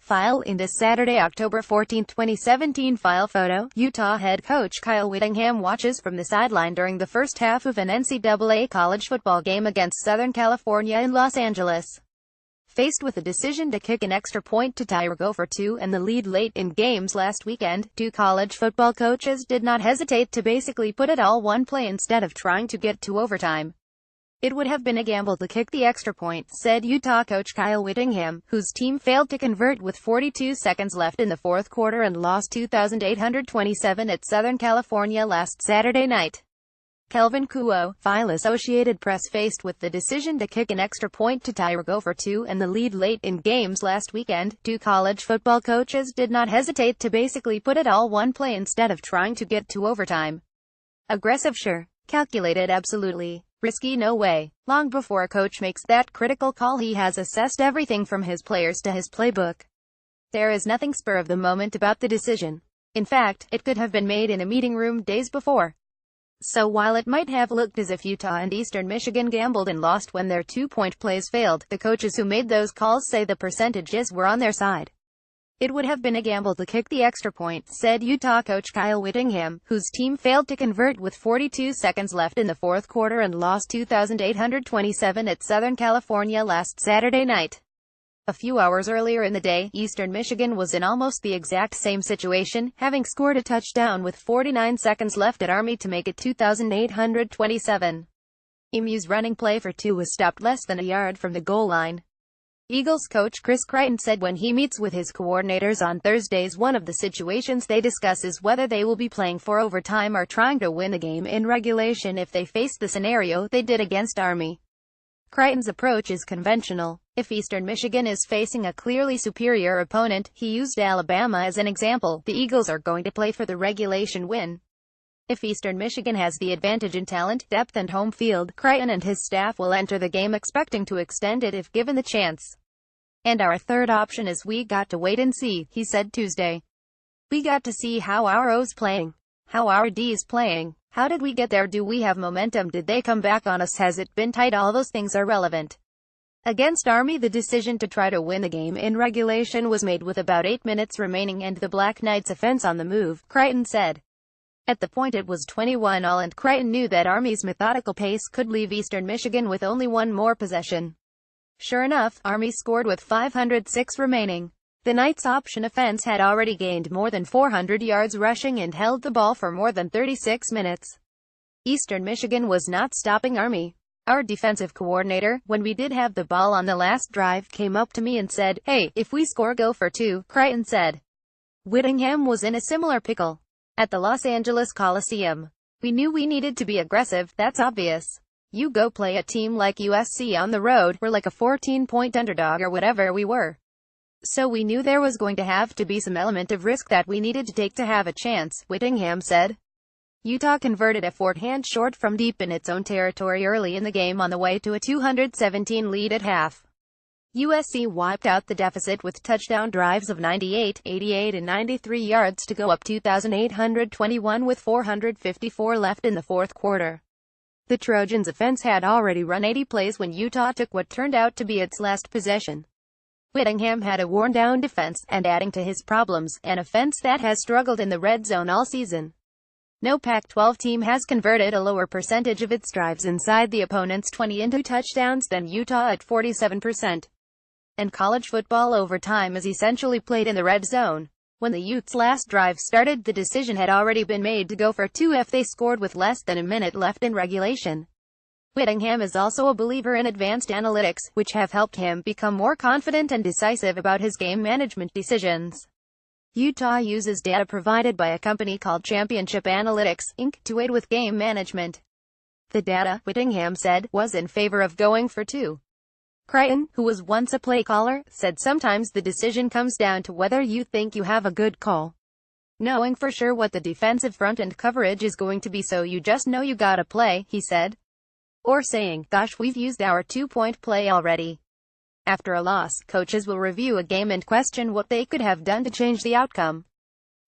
File into Saturday, October 14, 2017 file photo. Utah head coach Kyle Whittingham watches from the sideline during the first half of an NCAA college football game against Southern California in Los Angeles. Faced with a decision to kick an extra point to tie or go for two and the lead late in games last weekend, two college football coaches did not hesitate to basically put it all one play instead of trying to get to overtime. It would have been a gamble to kick the extra point, said Utah coach Kyle Whittingham, whose team failed to convert with 42 seconds left in the fourth quarter and lost 2,827 at Southern California last Saturday night. Kelvin Kuo, file Associated Press faced with the decision to kick an extra point to tie or go for two and the lead late in games last weekend, two college football coaches did not hesitate to basically put it all one play instead of trying to get to overtime. Aggressive, sure. Calculated, absolutely. Risky, no way. Long before a coach makes that critical call, he has assessed everything from his players to his playbook. There is nothing spur of the moment about the decision. In fact, it could have been made in a meeting room days before. So while it might have looked as if Utah and Eastern Michigan gambled and lost when their two-point plays failed, the coaches who made those calls say the percentages were on their side. It would have been a gamble to kick the extra point, said Utah coach Kyle Whittingham, whose team failed to convert with 42 seconds left in the fourth quarter and lost 2,827 at Southern California last Saturday night. A few hours earlier in the day, Eastern Michigan was in almost the exact same situation, having scored a touchdown with 49 seconds left at Army to make it 2,827. EMU's running play for two was stopped less than a yard from the goal line. Eagles coach Chris Crichton said when he meets with his coordinators on Thursdays, one of the situations they discuss is whether they will be playing for overtime or trying to win the game in regulation if they face the scenario they did against Army. Crichton's approach is conventional. If Eastern Michigan is facing a clearly superior opponent, he used Alabama as an example, the Eagles are going to play for the regulation win. If Eastern Michigan has the advantage in talent, depth and home field, Crichton and his staff will enter the game expecting to extend it if given the chance. And our third option is we got to wait and see, he said Tuesday. We got to see how our O's playing. How our D's playing. How did we get there? Do we have momentum? Did they come back on us? Has it been tight? All those things are relevant. Against Army, the decision to try to win the game in regulation was made with about 8 minutes remaining and the Black Knights' offense on the move, Crichton said. At the point it was 21-all and Crichton knew that Army's methodical pace could leave Eastern Michigan with only one more possession. Sure enough, Army scored with 506 remaining. The Knights' option offense had already gained more than 400 yards rushing and held the ball for more than 36 minutes. Eastern Michigan was not stopping Army. Our defensive coordinator, when we did have the ball on the last drive, came up to me and said, "Hey, if we score, go for two," Crichton said. Whittingham was in a similar pickle. At the Los Angeles Coliseum. We knew we needed to be aggressive, that's obvious. You go play a team like USC on the road, we're like a 14-point underdog or whatever we were. So we knew there was going to have to be some element of risk that we needed to take to have a chance, Whittingham said. Utah converted a fourth-hand short from deep in its own territory early in the game on the way to a 217 lead at half. USC wiped out the deficit with touchdown drives of 98, 88 and 93 yards to go up 2,821 with 454 left in the fourth quarter. The Trojans' offense had already run 80 plays when Utah took what turned out to be its last possession. Whittingham had a worn-down defense, and adding to his problems, an offense that has struggled in the red zone all season. No Pac-12 team has converted a lower percentage of its drives inside the opponent's 20 into touchdowns than Utah at 47%. And college football overtime is essentially played in the red zone. When the Utes' last drive started, the decision had already been made to go for two if they scored with less than a minute left in regulation. Whittingham is also a believer in advanced analytics, which have helped him become more confident and decisive about his game management decisions. Utah uses data provided by a company called Championship Analytics, Inc., to aid with game management. The data, Whittingham said, was in favor of going for two. Crichton, who was once a play caller, said sometimes the decision comes down to whether you think you have a good call. Knowing for sure what the defensive front and coverage is going to be, so you just know you gotta play, he said. Or saying, gosh, we've used our two-point play already. After a loss, coaches will review a game and question what they could have done to change the outcome.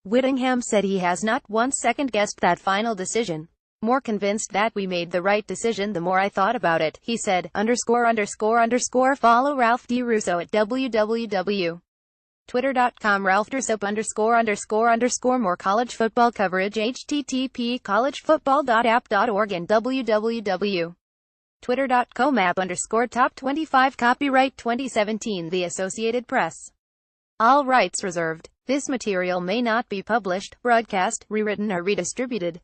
Whittingham said he has not once second-guessed that final decision. More convinced that we made the right decision the more I thought about it, he said. _____. Follow Ralph D. Russo at www. Twitter.com _More college football coverage http collegefootball.app.org and www.twitter.com _top 25 Copyright 2017 The Associated Press. All rights reserved. This material may not be published, broadcast, rewritten or redistributed.